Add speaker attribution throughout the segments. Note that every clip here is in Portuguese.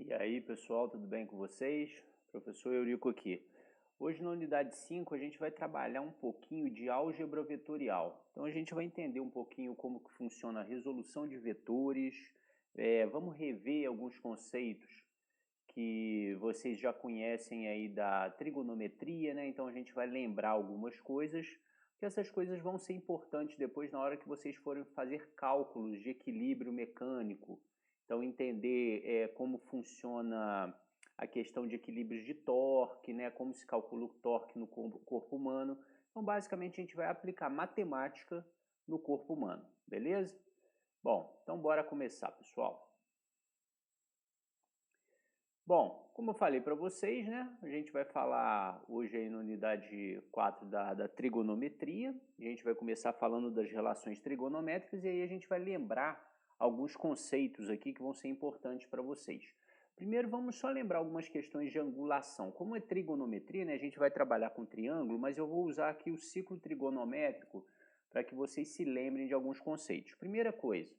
Speaker 1: E aí, pessoal, tudo bem com vocês? Professor Eurico aqui. Hoje na unidade 5 a gente vai trabalhar um pouquinho de álgebra vetorial. Então a gente vai entender um pouquinho como que funciona a resolução de vetores, vamos rever alguns conceitos que vocês já conhecem aí da trigonometria, né? Então a gente vai lembrar algumas coisas, que essas coisas vão ser importantes depois na hora que vocês forem fazer cálculos de equilíbrio mecânico. Então entender como funciona a questão de equilíbrios de torque, né? Como se calcula o torque no corpo humano. Então basicamente a gente vai aplicar matemática no corpo humano, beleza? Bom, então bora começar, pessoal. Bom, como eu falei para vocês, né? A gente vai falar hoje aí na unidade 4 da trigonometria. A gente vai começar falando das relações trigonométricas e aí a gente vai lembrar alguns conceitos aqui que vão ser importantes para vocês. Primeiro, vamos só lembrar algumas questões de angulação. Como é trigonometria, né? A gente vai trabalhar com triângulo, mas eu vou usar aqui o ciclo trigonométrico para que vocês se lembrem de alguns conceitos. Primeira coisa,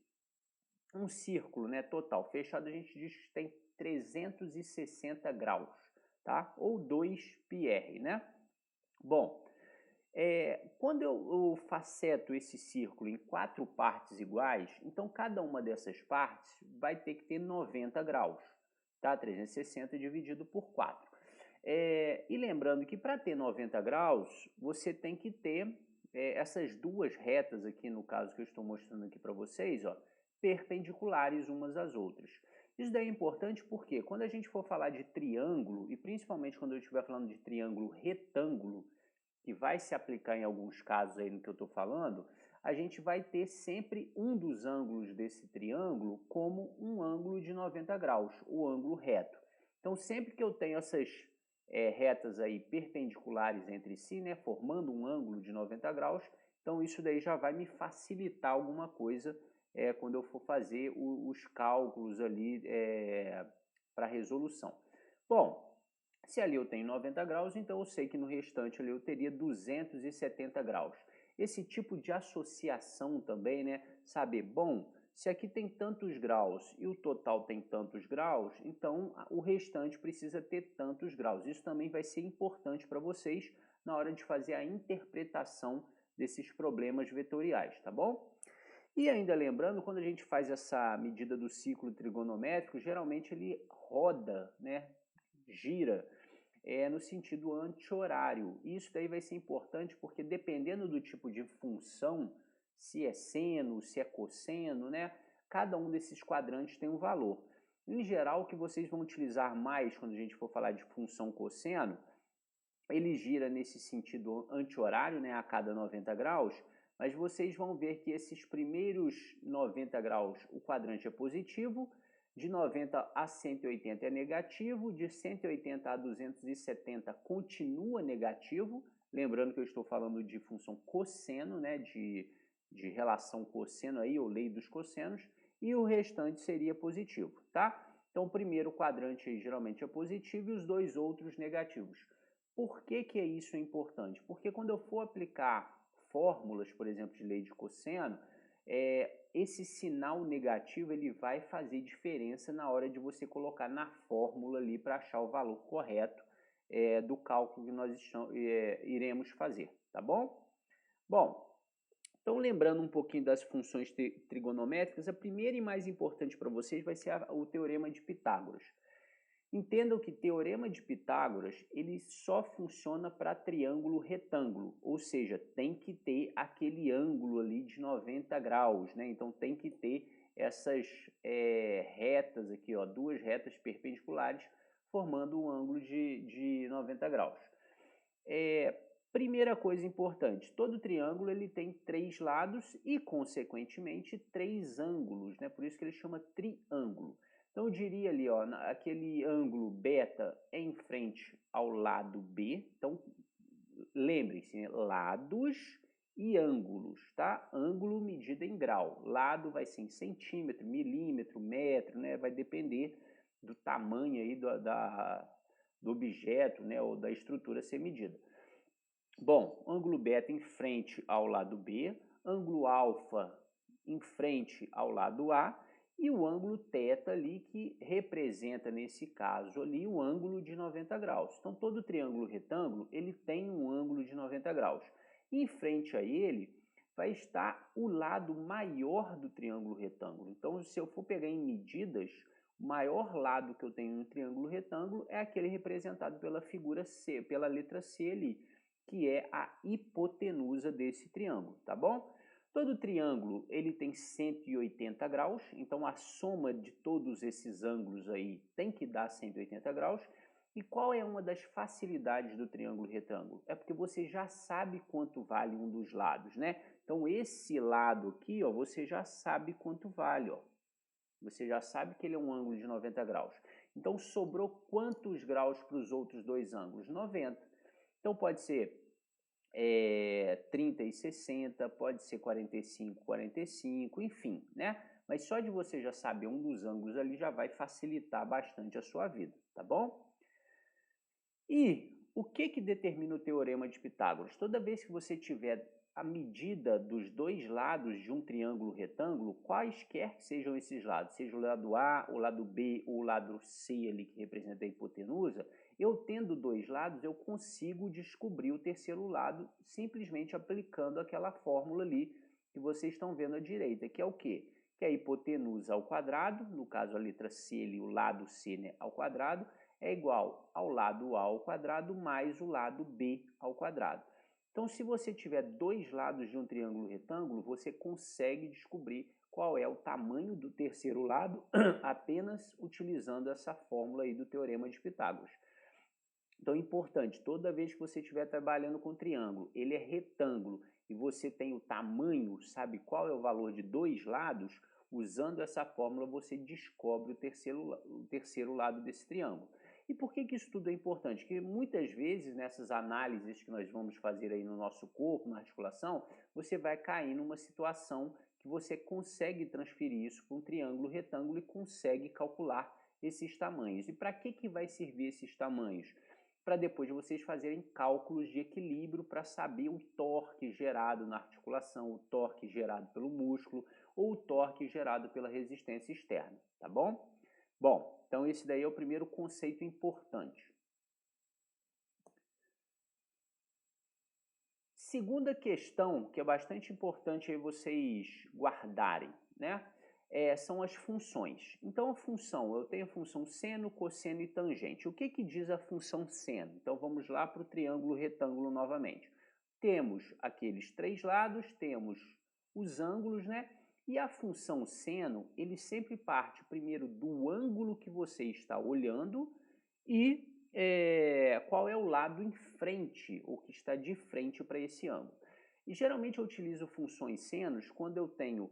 Speaker 1: um círculo, né, total fechado, a gente diz que tem 360 graus, tá? Ou 2πr, né? Bom, quando eu faceto esse círculo em 4 partes iguais, então cada uma dessas partes vai ter que ter 90 graus, tá? 360 dividido por 4. E lembrando que para ter 90 graus, você tem que ter essas duas retas aqui, no caso que eu estou mostrando aqui para vocês, ó, perpendiculares umas às outras. Isso daí é importante porque quando a gente for falar de triângulo, e principalmente quando eu estiver falando de triângulo retângulo, que vai se aplicar em alguns casos aí no que eu estou falando, a gente vai ter sempre um dos ângulos desse triângulo como um ângulo de 90 graus, o ângulo reto. Então, sempre que eu tenho essas retas aí perpendiculares entre si, né, formando um ângulo de 90 graus, então isso daí já vai me facilitar alguma coisa quando eu for fazer os cálculos ali para resolução. Bom, se ali eu tenho 90 graus, então eu sei que no restante ali eu teria 270 graus. Esse tipo de associação também, né? Saber, bom, se aqui tem tantos graus e o total tem tantos graus, então o restante precisa ter tantos graus. Isso também vai ser importante para vocês na hora de fazer a interpretação desses problemas vetoriais, tá bom? E ainda lembrando, quando a gente faz essa medida do ciclo trigonométrico, geralmente ele roda, né, gira, no sentido anti-horário. Isso daí vai ser importante porque dependendo do tipo de função, se é seno, se é cosseno, né, cada um desses quadrantes tem um valor. Em geral, o que vocês vão utilizar mais quando a gente for falar de função cosseno, ele gira nesse sentido anti-horário, né, a cada 90 graus, mas vocês vão ver que esses primeiros 90 graus o quadrante é positivo, de 90 a 180 é negativo, de 180 a 270 continua negativo, lembrando que eu estou falando de função cosseno, né, de relação cosseno aí, ou lei dos cossenos, e o restante seria positivo, tá? Então o primeiro quadrante aí geralmente é positivo e os dois outros negativos. Por que que isso é importante? Porque quando eu for aplicar fórmulas, por exemplo, de lei de cosseno, esse sinal negativo ele vai fazer diferença na hora de você colocar na fórmula ali para achar o valor correto do cálculo que nós iremos fazer, tá bom? Bom, então lembrando um pouquinho das funções trigonométricas, a primeira e mais importante para vocês vai ser o teorema de Pitágoras. Entendam que teorema de Pitágoras ele só funciona para triângulo retângulo, ou seja, tem que ter aquele ângulo ali de 90 graus, né? Então tem que ter essas retas aqui, ó, duas retas perpendiculares formando um ângulo de 90 graus. Primeira coisa importante, todo triângulo ele tem 3 lados e, consequentemente, 3 ângulos, né? Por isso que ele chama triângulo. Então eu diria ali, ó, aquele ângulo beta é em frente ao lado B. Então lembrem-se, né? Lados e ângulos, tá? Ângulo medida em grau. Lado vai ser em centímetro, milímetro, metro, né? Vai depender do tamanho aí do objeto, né? Ou da estrutura a ser medida. Bom, ângulo beta em frente ao lado B, ângulo alfa em frente ao lado A e o ângulo θ ali, que representa, nesse caso ali, o ângulo de 90 graus. Então, todo triângulo retângulo, ele tem um ângulo de 90 graus. E em frente a ele, vai estar o lado maior do triângulo retângulo. Então, se eu for pegar em medidas, o maior lado que eu tenho no triângulo retângulo é aquele representado pela figura C, pela letra C ali, que é a hipotenusa desse triângulo, tá bom? Todo triângulo ele tem 180 graus, então a soma de todos esses ângulos aí tem que dar 180 graus. E qual é uma das facilidades do triângulo retângulo? É porque você já sabe quanto vale um dos lados, né? Então esse lado aqui, ó, você já sabe quanto vale, ó. Você já sabe que ele é um ângulo de 90 graus. Então sobrou quantos graus para os outros dois ângulos? 90. Então pode ser 30 e 60, pode ser 45, 45, enfim, né? Mas só de você já saber um dos ângulos ali já vai facilitar bastante a sua vida, tá bom? E o que determina o teorema de Pitágoras? Toda vez que você tiver a medida dos dois lados de um triângulo retângulo, quaisquer que sejam esses lados, seja o lado A, o lado B ou o lado C ali que representa a hipotenusa, eu tendo dois lados, eu consigo descobrir o terceiro lado simplesmente aplicando aquela fórmula ali que vocês estão vendo à direita, que é o quê? Que é a hipotenusa ao quadrado, no caso a letra C ali, o lado C, né, ao quadrado, é igual ao lado A ao quadrado mais o lado B ao quadrado. Então, se você tiver dois lados de um triângulo retângulo, você consegue descobrir qual é o tamanho do terceiro lado apenas utilizando essa fórmula aí do teorema de Pitágoras. Então, é importante, toda vez que você estiver trabalhando com triângulo, ele é retângulo e você tem o tamanho, sabe qual é o valor de dois lados, usando essa fórmula você descobre o terceiro lado desse triângulo. E por que isso tudo é importante? Porque muitas vezes nessas análises que nós vamos fazer aí no nosso corpo, na articulação, você vai cair numa situação que você consegue transferir isso para um triângulo retângulo e consegue calcular esses tamanhos. E para que vai servir esses tamanhos? Para depois vocês fazerem cálculos de equilíbrio para saber o torque gerado na articulação, o torque gerado pelo músculo ou o torque gerado pela resistência externa, tá bom? Bom, então esse daí é o primeiro conceito importante. Segunda questão, que é bastante importante aí vocês guardarem, né? São as funções. Então a função, eu tenho a função seno, cosseno e tangente. O que diz a função seno? Então vamos lá para o triângulo retângulo novamente. Temos aqueles três lados, temos os ângulos, né? E a função seno, ele sempre parte primeiro do ângulo que você está olhando e qual é o lado em frente, ou que está de frente para esse ângulo. E geralmente eu utilizo funções senos quando eu tenho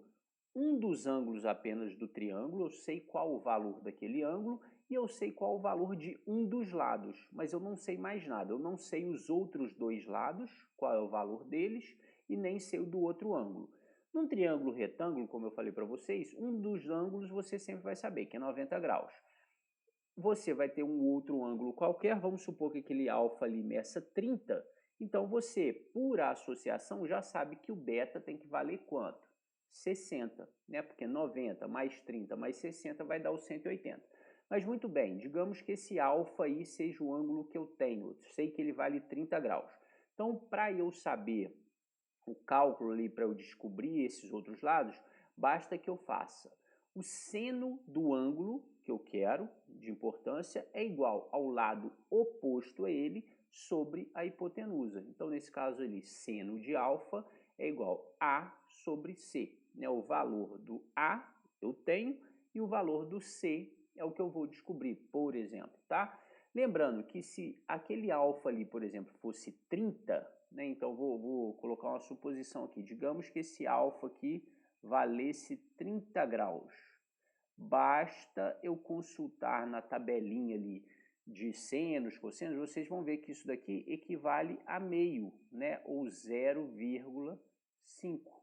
Speaker 1: um dos ângulos apenas do triângulo, eu sei qual o valor daquele ângulo e eu sei qual o valor de um dos lados, mas eu não sei mais nada, eu não sei os outros dois lados, qual é o valor deles e nem sei o do outro ângulo. Num triângulo retângulo, como eu falei para vocês, um dos ângulos você sempre vai saber, que é 90 graus. Você vai ter um outro ângulo qualquer, vamos supor que aquele alfa ali meça 30, então você, por associação, já sabe que o beta tem que valer quanto? 60, né? Porque 90 mais 30 mais 60 vai dar o 180. Mas muito bem, digamos que esse alfa aí seja o ângulo que eu tenho, eu sei que ele vale 30 graus. Então, para eu saber o cálculo ali, para eu descobrir esses outros lados, basta que eu faça o seno do ângulo que eu quero, de importância, é igual ao lado oposto a ele sobre a hipotenusa. Então, nesse caso ali, seno de alfa é igual a sobre c. Né? O valor do A eu tenho e o valor do C é o que eu vou descobrir, por exemplo, tá? Lembrando que se aquele alfa ali, por exemplo, fosse 30, né? Então vou colocar uma suposição aqui. Digamos que esse alfa aqui valesse 30 graus. Basta eu consultar na tabelinha ali de senos, cossenos, vocês vão ver que isso daqui equivale a meio, né? Ou 0,5.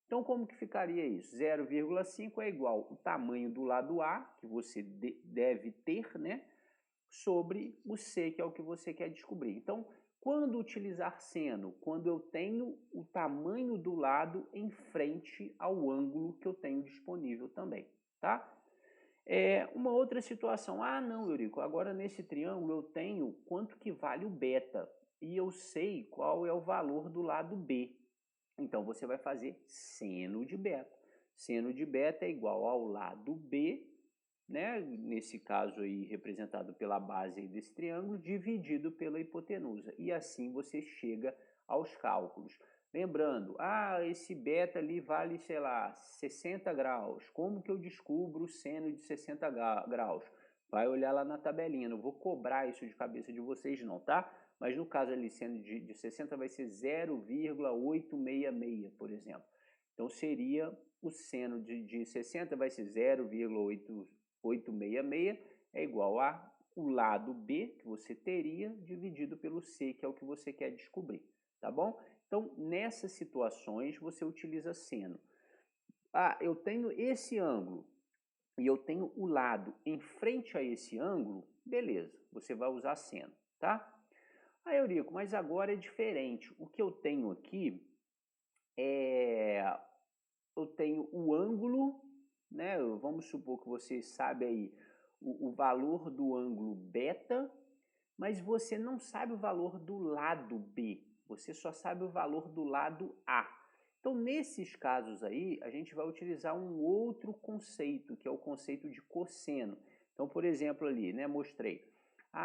Speaker 1: Então, como que ficaria isso? 0,5 é igual o tamanho do lado A, que você deve ter, né? Sobre o C, que é o que você quer descobrir. Então, quando utilizar seno? Quando eu tenho o tamanho do lado em frente ao ângulo que eu tenho disponível também. tá? Uma outra situação, não, Eurico, agora nesse triângulo eu tenho quanto que vale o beta e eu sei qual é o valor do lado B. Então você vai fazer seno de beta. Seno de beta é igual ao lado B, né? Nesse caso aí representado pela base desse triângulo, dividido pela hipotenusa. E assim você chega aos cálculos. Lembrando, esse beta ali vale, sei lá, 60 graus. Como que eu descubro o seno de 60 graus? Vai olhar lá na tabelinha, não vou cobrar isso de cabeça de vocês não, tá? Mas no caso ali, seno de 60 vai ser 0,866, por exemplo. Então seria o seno de 60 vai ser 0,866 é igual a o lado B que você teria dividido pelo C, que é o que você quer descobrir, tá bom? Então, nessas situações, você utiliza seno. Eu tenho esse ângulo e eu tenho o lado em frente a esse ângulo, beleza, você vai usar seno, tá? Eurico, mas agora é diferente. O que eu tenho aqui eu tenho o ângulo, né? Vamos supor que você sabe aí o valor do ângulo beta, mas você não sabe o valor do lado B, você só sabe o valor do lado A. Então, nesses casos aí, a gente vai utilizar um outro conceito, que é o conceito de cosseno. Então, por exemplo, ali, né, mostrei.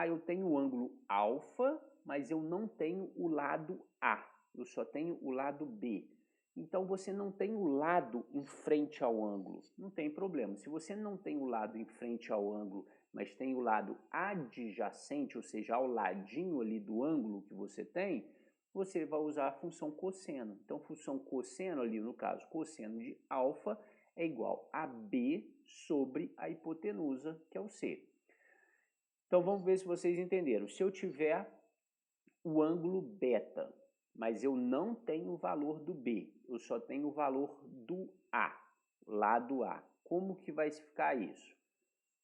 Speaker 1: Eu tenho o ângulo alfa, mas eu não tenho o lado A, eu só tenho o lado B. Então, você não tem o lado em frente ao ângulo. Não tem problema. Se você não tem o lado em frente ao ângulo, mas tem o lado adjacente, ou seja, ao ladinho ali do ângulo que você tem, você vai usar a função cosseno. Então, função cosseno ali, no caso, cosseno de alfa é igual a B sobre a hipotenusa, que é o C. Então, vamos ver se vocês entenderam. Se eu tiver o ângulo beta, mas eu não tenho o valor do B, eu só tenho o valor do A, lado A. Como que vai ficar isso?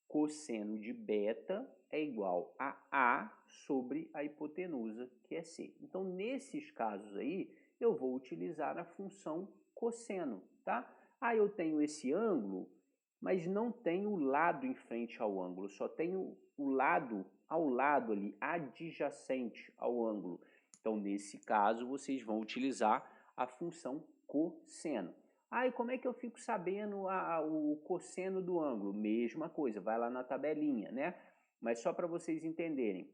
Speaker 1: Cosseno de beta é igual a A sobre a hipotenusa, que é C. Então, nesses casos aí, eu vou utilizar a função cosseno, tá? Eu tenho esse ângulo, mas não tenho o lado em frente ao ângulo, só tenho o lado ao lado ali, adjacente ao ângulo. Então, nesse caso, vocês vão utilizar a função cosseno. E como é que eu fico sabendo o cosseno do ângulo? Mesma coisa, vai lá na tabelinha, né? Mas só para vocês entenderem,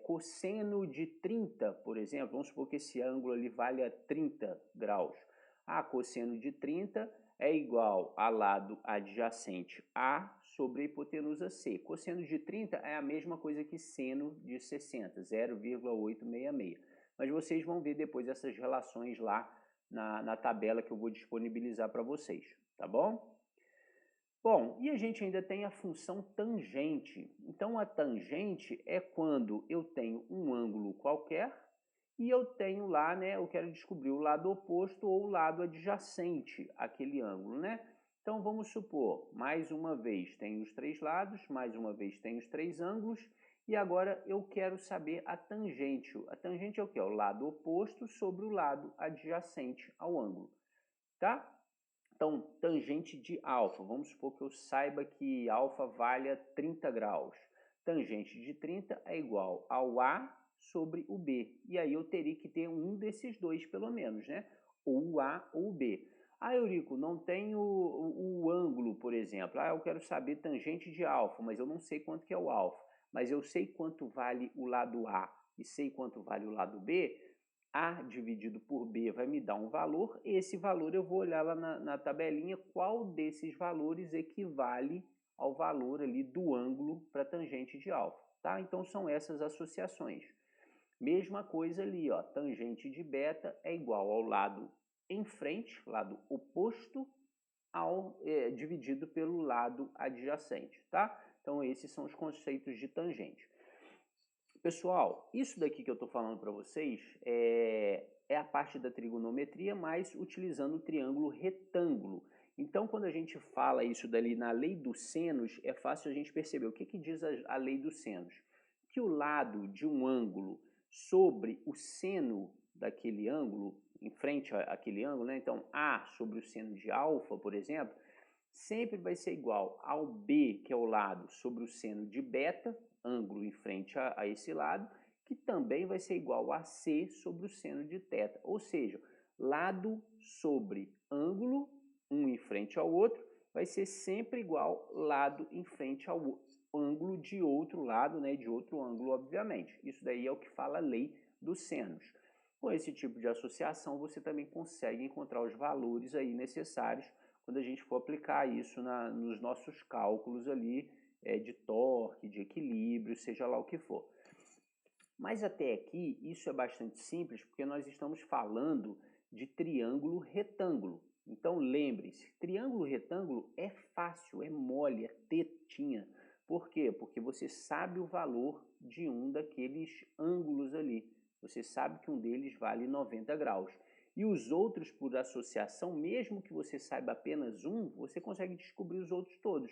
Speaker 1: cosseno de 30, por exemplo, vamos supor que esse ângulo ali valha 30 graus. Cosseno de 30 é igual a lado adjacente A sobre a hipotenusa C. Cosseno de 30 é a mesma coisa que seno de 60, 0,866. Mas vocês vão ver depois essas relações lá na tabela que eu vou disponibilizar para vocês, tá bom? Bom, e a gente ainda tem a função tangente. Então, a tangente é quando eu tenho um ângulo qualquer e eu tenho lá, né, eu quero descobrir o lado oposto ou o lado adjacente àquele ângulo, né? Então, vamos supor, mais uma vez tem os três lados, mais uma vez tem os três ângulos, e agora eu quero saber a tangente. A tangente é o quê? É o lado oposto sobre o lado adjacente ao ângulo, tá? Então, tangente de alfa, vamos supor que eu saiba que alfa valha 30 graus. Tangente de 30 é igual ao A sobre o B. E aí eu teria que ter um desses dois, pelo menos, né? Ou o A ou o B. Eurico, não tenho o ângulo, por exemplo. Eu quero saber tangente de alfa, mas eu não sei quanto que é o alfa. Mas eu sei quanto vale o lado A e sei quanto vale o lado B. A dividido por B vai me dar um valor, esse valor eu vou olhar lá na tabelinha qual desses valores equivale ao valor ali do ângulo para tangente de alfa, tá? Então são essas associações. Mesma coisa ali, ó, tangente de beta é igual ao lado em frente, lado oposto, dividido pelo lado adjacente, tá? Então esses são os conceitos de tangente. Pessoal, isso daqui que eu estou falando para vocês é a parte da trigonometria, mas utilizando o triângulo retângulo. Então, quando a gente fala isso dali na lei dos senos, é fácil a gente perceber. O que diz a lei dos senos? Que o lado de um ângulo sobre o seno daquele ângulo, em frente àquele ângulo, né? Então, A sobre o seno de alfa, por exemplo, sempre vai ser igual ao B, que é o lado sobre o seno de beta, ângulo em frente a esse lado, que também vai ser igual a C sobre o seno de θ. Ou seja, lado sobre ângulo, um em frente ao outro, vai ser sempre igual lado em frente ao ângulo de outro lado, né, de outro ângulo, obviamente. Isso daí é o que fala a lei dos senos. Com esse tipo de associação, você também consegue encontrar os valores aí necessários quando a gente for aplicar isso nos nossos cálculos ali de torque, de equilíbrio, seja lá o que for. Mas até aqui, isso é bastante simples, porque nós estamos falando de triângulo retângulo. Então lembre-se, triângulo retângulo é fácil, é mole, é tetinha. Por quê? Porque você sabe o valor de um daqueles ângulos ali. Você sabe que um deles vale 90 graus. E os outros, por associação, mesmo que você saiba apenas um, você consegue descobrir os outros todos.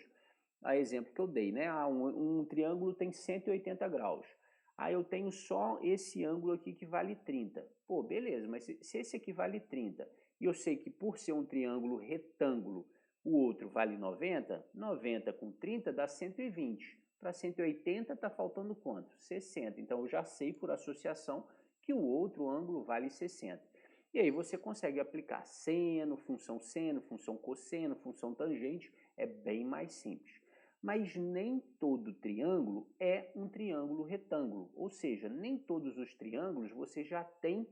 Speaker 1: A exemplo que eu dei, né? Um triângulo tem 180 graus. Aí eu tenho só esse ângulo aqui que vale 30. Pô, beleza, mas se esse aqui vale 30 e eu sei que por ser um triângulo retângulo, o outro vale 90, 90 com 30 dá 120. Para 180 está faltando quanto? 60. Então eu já sei por associação que o outro ângulo vale 60. E aí você consegue aplicar seno, função cosseno, função tangente, é bem mais simples. Mas nem todo triângulo é um triângulo retângulo, ou seja, nem todos os triângulos você já tem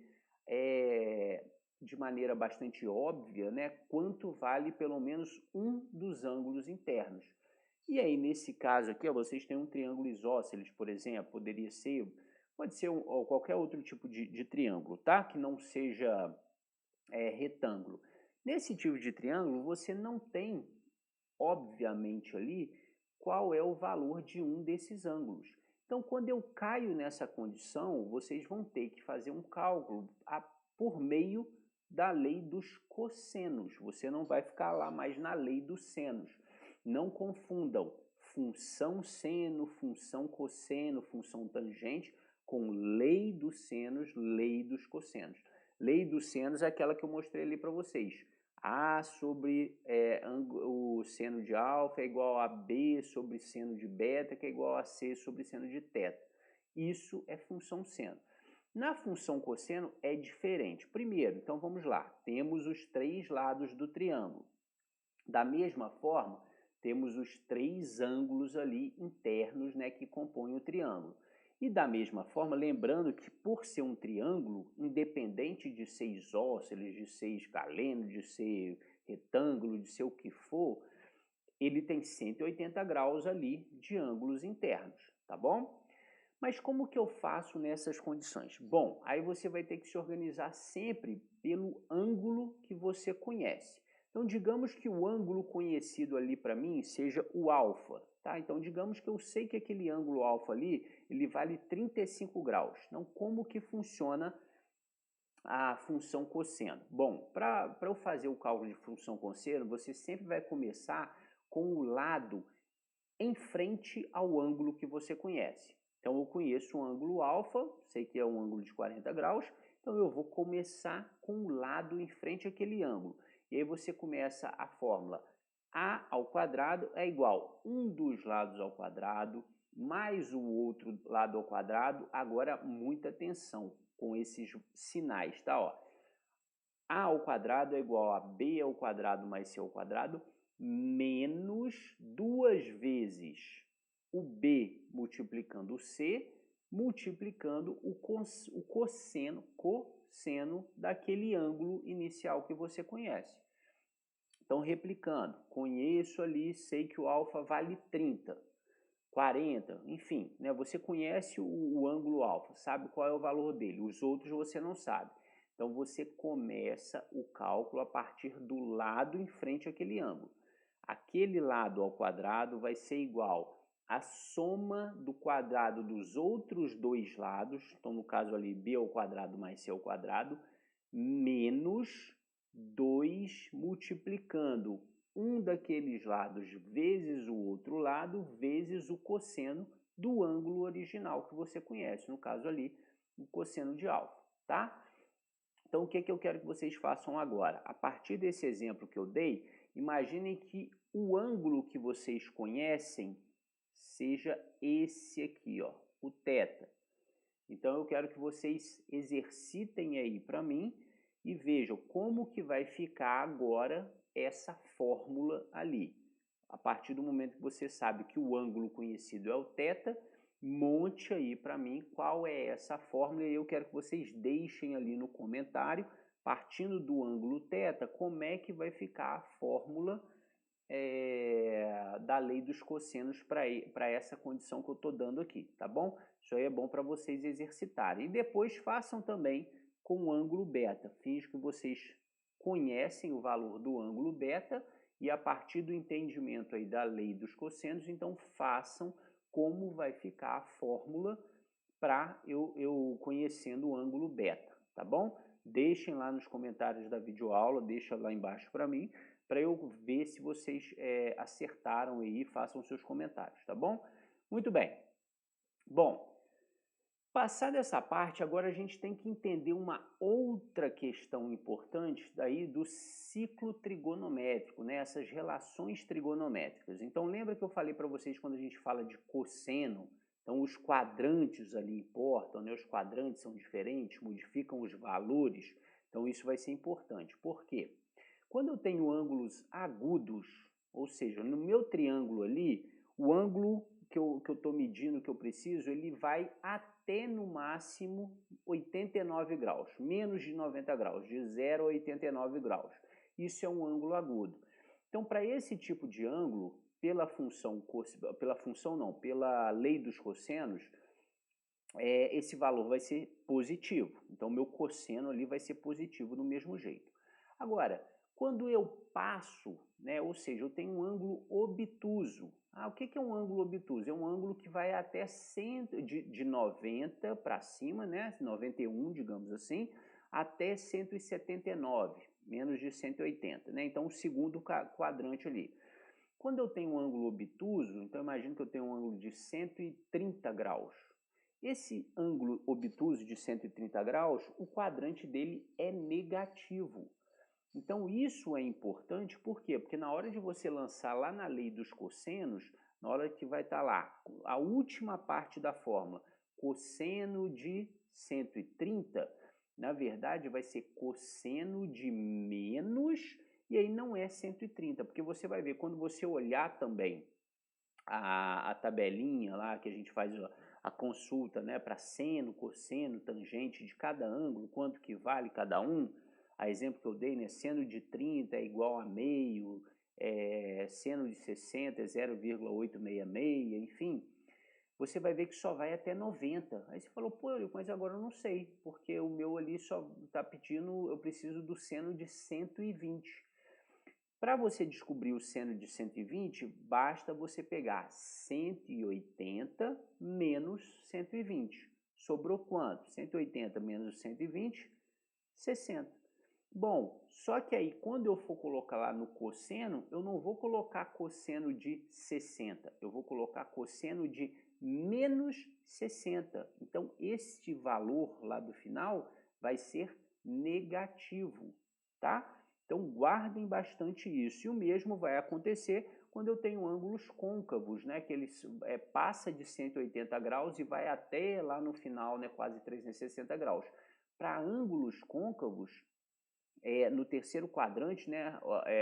Speaker 1: de maneira bastante óbvia, né, quanto vale pelo menos um dos ângulos internos. E aí, nesse caso aqui, ó, vocês têm um triângulo isósceles, por exemplo, pode ser qualquer outro tipo de triângulo, tá? Que não seja retângulo. Nesse tipo de triângulo, você não tem, obviamente, ali qual é o valor de um desses ângulos. Então, quando eu caio nessa condição, vocês vão ter que fazer um cálculo por meio da lei dos cossenos. Você não vai ficar lá mais na lei dos senos. Não confundam função seno, função cosseno, função tangente com lei dos senos, lei dos cossenos. Lei dos senos é aquela que eu mostrei ali para vocês. A sobre o seno de alfa é igual a B sobre seno de beta, que é igual a C sobre seno de θ. Isso é função seno. Na função cosseno é diferente. Primeiro, então vamos lá, temos os três lados do triângulo. Da mesma forma, temos os três ângulos ali internos, né, que compõem o triângulo. E da mesma forma, lembrando que por ser um triângulo, independente de ser isósceles, de ser escaleno, de ser retângulo, de ser o que for, ele tem 180 graus ali de ângulos internos, tá bom? Mas como que eu faço nessas condições? Bom, aí você vai ter que se organizar sempre pelo ângulo que você conhece. Então, digamos que o ângulo conhecido ali para mim seja o alfa, tá? Então, digamos que eu sei que aquele ângulo alfa ali, ele vale 35 graus. Então, como que funciona a função cosseno? Bom, para eu fazer o cálculo de função cosseno, você sempre vai começar com o lado em frente ao ângulo que você conhece. Então, eu conheço o ângulo alfa, sei que é um ângulo de 40 graus, então eu vou começar com o lado em frente àquele ângulo. E aí você começa a fórmula A ao quadrado é igual um dos lados ao quadrado mais o outro lado ao quadrado. Agora, muita atenção com esses sinais, tá? Ó, A ao quadrado é igual a B ao quadrado mais C ao quadrado menos duas vezes o B multiplicando o C, multiplicando o cosseno daquele ângulo inicial que você conhece. Então, replicando, conheço ali, sei que o alfa vale 30, 40, enfim, né? Você conhece o ângulo alfa, sabe qual é o valor dele, os outros você não sabe. Então, você começa o cálculo a partir do lado em frente àquele ângulo. Aquele lado ao quadrado vai ser igual à soma do quadrado dos outros dois lados, então no caso ali b ao quadrado mais c ao quadrado, menos 2 multiplicando um daqueles lados vezes o outro lado, vezes o cosseno do ângulo original que você conhece, no caso ali, o cosseno de alfa, tá? Então, o que eu quero que vocês façam agora? A partir desse exemplo que eu dei, imaginem que o ângulo que vocês conhecem seja esse aqui, ó, o θ. Então eu quero que vocês exercitem aí para mim e vejam como que vai ficar agora essa fórmula ali. A partir do momento que você sabe que o ângulo conhecido é o θ, monte aí para mim qual é essa fórmula e eu quero que vocês deixem ali no comentário, partindo do ângulo θ, como é que vai ficar a fórmula da lei dos cossenos para essa condição que eu estou dando aqui, tá bom? Isso aí é bom para vocês exercitarem. E depois façam também com o ângulo beta. Finge que vocês conhecem o valor do ângulo beta e a partir do entendimento aí da lei dos cossenos, então façam como vai ficar a fórmula para eu conhecendo o ângulo beta, tá bom? Deixem lá nos comentários da videoaula, deixa lá embaixo para mim, para eu ver se vocês acertaram aí, façam seus comentários, tá bom? Muito bem. Bom, passada essa parte, agora a gente tem que entender uma outra questão importante daí do ciclo trigonométrico, né? Essas relações trigonométricas. Então lembra que eu falei para vocês quando a gente fala de cosseno, então os quadrantes ali importam, né? Os quadrantes são diferentes, modificam os valores, então isso vai ser importante. Por quê? Quando eu tenho ângulos agudos, ou seja, no meu triângulo ali, o ângulo que eu estou medindo, que eu preciso, ele vai até no máximo 89 graus, menos de 90 graus, de 0 a 89 graus. Isso é um ângulo agudo. Então, para esse tipo de ângulo, pela lei dos cossenos, esse valor vai ser positivo. Então, meu cosseno ali vai ser positivo do mesmo jeito. Agora, quando eu passo, né, ou seja, eu tenho um ângulo obtuso. O que é um ângulo obtuso? É um ângulo que vai até de 90 para cima, né, 91, digamos assim, até 179, menos de 180. Né? Então, o segundo quadrante ali. Quando eu tenho um ângulo obtuso, então imagino que eu tenho um ângulo de 130 graus. Esse ângulo obtuso de 130 graus, o quadrante dele é negativo. Então isso é importante, por quê? Porque na hora de você lançar lá na lei dos cossenos, na hora que vai estar lá a última parte da fórmula, cosseno de 130, na verdade vai ser cosseno de menos, e aí não é 130, porque você vai ver, quando você olhar também a tabelinha lá que a gente faz a consulta, né, para seno, cosseno, tangente de cada ângulo, quanto que vale cada um, a exemplo que eu dei, né, seno de 30 é igual a meio, seno de 60 é 0,866, enfim, você vai ver que só vai até 90. Aí você falou, pô, mas agora eu não sei, porque o meu ali só está pedindo, eu preciso do seno de 120. Para você descobrir o seno de 120, basta você pegar 180 menos 120. Sobrou quanto? 180 menos 120, 60. Bom, só que aí quando eu for colocar lá no cosseno, eu não vou colocar cosseno de 60, eu vou colocar cosseno de menos 60. Então, este valor lá do final vai ser negativo, tá? Então, guardem bastante isso. E o mesmo vai acontecer quando eu tenho ângulos côncavos, né? Que eles passa de 180 graus e vai até lá no final, né? Quase 360 graus. Para ângulos côncavos, no terceiro quadrante, né?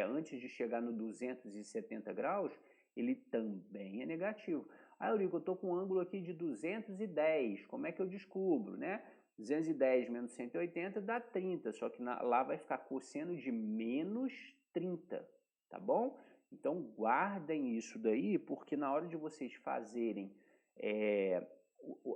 Speaker 1: Antes de chegar no 270 graus, ele também é negativo. Eurico, eu estou com um ângulo aqui de 210, como é que eu descubro, né? 210 menos 180 dá 30, só que lá vai ficar cosseno de menos 30, tá bom? Então guardem isso daí, porque na hora de vocês fazerem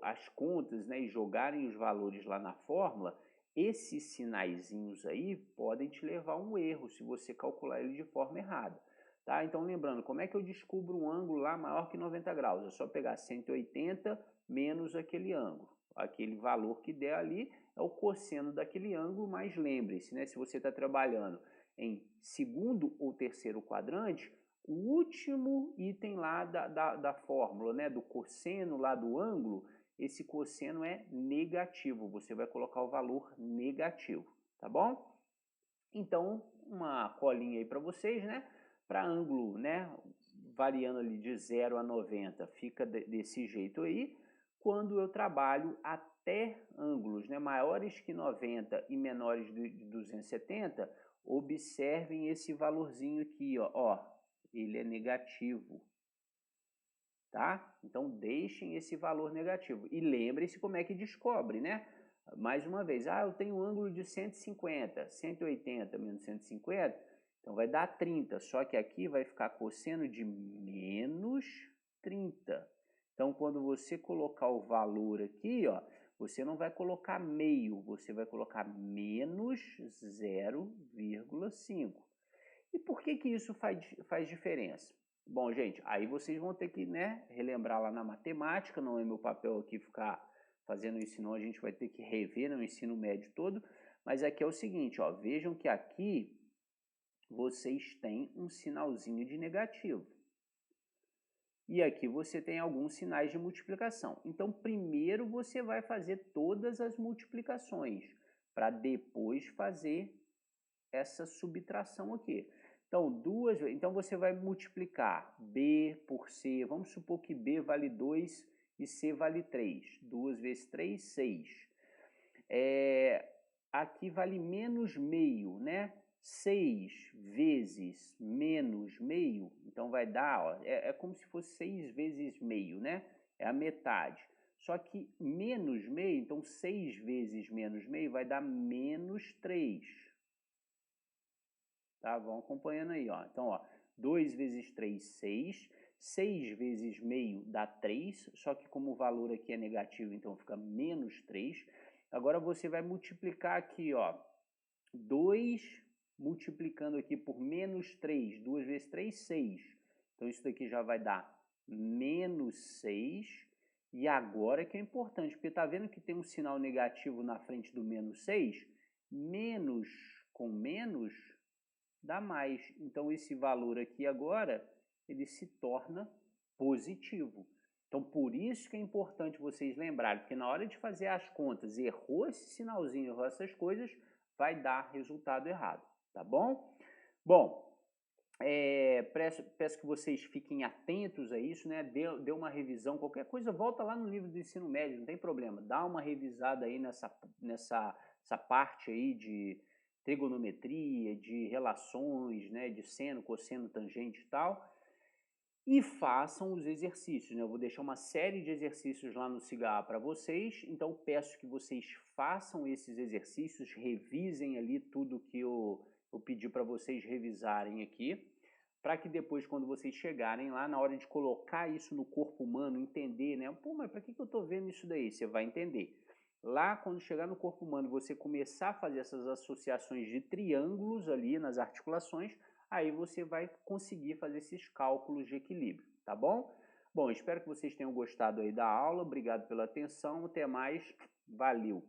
Speaker 1: as contas, né, e jogarem os valores lá na fórmula, esses sinaizinhos aí podem te levar a um erro se você calcular ele de forma errada. Tá? Então lembrando, como é que eu descubro um ângulo lá maior que 90 graus? É só pegar 180 menos aquele ângulo. Aquele valor que der ali é o cosseno daquele ângulo, mas lembre-se, né, se você está trabalhando em segundo ou terceiro quadrante, o último item lá da fórmula, né, do cosseno lá do ângulo, esse cosseno é negativo, você vai colocar o valor negativo, tá bom? Então, uma colinha aí para vocês, né? Para ângulo, né, variando ali de 0 a 90, fica desse jeito aí. Quando eu trabalho até ângulos, né, maiores que 90 e menores de 270, observem esse valorzinho aqui, ó, ele é negativo, tá? Então deixem esse valor negativo e lembre-se como é que descobre, né? Mais uma vez, eu tenho um ângulo de 150, 180 menos 150, então vai dar 30, só que aqui vai ficar cosseno de menos 30. Então, quando você colocar o valor aqui, ó, você não vai colocar meio, você vai colocar menos 0,5. E por que isso faz diferença? Bom, gente, aí vocês vão ter que, né, relembrar lá na matemática, não é meu papel aqui ficar fazendo isso, senão a gente vai ter que rever no ensino médio todo, mas aqui é o seguinte, ó, vejam que aqui vocês têm um sinalzinho de negativo. E aqui você tem alguns sinais de multiplicação. Então, primeiro você vai fazer todas as multiplicações, para depois fazer essa subtração aqui. Então você vai multiplicar B por C, vamos supor que B vale 2 e C vale 3. 2 vezes 3, 6. Aqui vale menos meio, né? 6 vezes menos meio, então vai dar, ó, é como se fosse 6 vezes meio, né? É a metade. Só que menos meio, então 6 vezes menos meio vai dar menos 3. Tá? Vão acompanhando aí, ó. Então, ó, 2 vezes 3, 6. 6 vezes meio dá 3, só que como o valor aqui é negativo, então fica menos 3. Agora você vai multiplicar aqui, ó, 2 multiplicando aqui por menos 3. 2 vezes 3, 6. Então, isso daqui já vai dar menos 6. E agora que é importante, porque tá vendo que tem um sinal negativo na frente do menos 6? Menos com menos dá mais. Então, esse valor aqui agora, ele se torna positivo. Então, por isso que é importante vocês lembrarem, porque na hora de fazer as contas, errou esse sinalzinho, errou essas coisas, vai dar resultado errado, tá bom? Bom, peço que vocês fiquem atentos a isso, né? Dê uma revisão, qualquer coisa, volta lá no livro do ensino médio, não tem problema. Dá uma revisada aí nessa parte aí de trigonometria, de relações, né? De seno, cosseno, tangente e tal. E façam os exercícios, né? Eu vou deixar uma série de exercícios lá no Siga para vocês, então peço que vocês façam esses exercícios, revisem ali tudo que eu pedi para vocês revisarem aqui, para que depois, quando vocês chegarem lá, na hora de colocar isso no corpo humano, entender, né? Pô, mas para que eu estou vendo isso daí? Você vai entender. Lá, quando chegar no corpo humano, você começar a fazer essas associações de triângulos ali nas articulações, aí você vai conseguir fazer esses cálculos de equilíbrio, tá bom? Bom, espero que vocês tenham gostado aí da aula, obrigado pela atenção, até mais, valeu!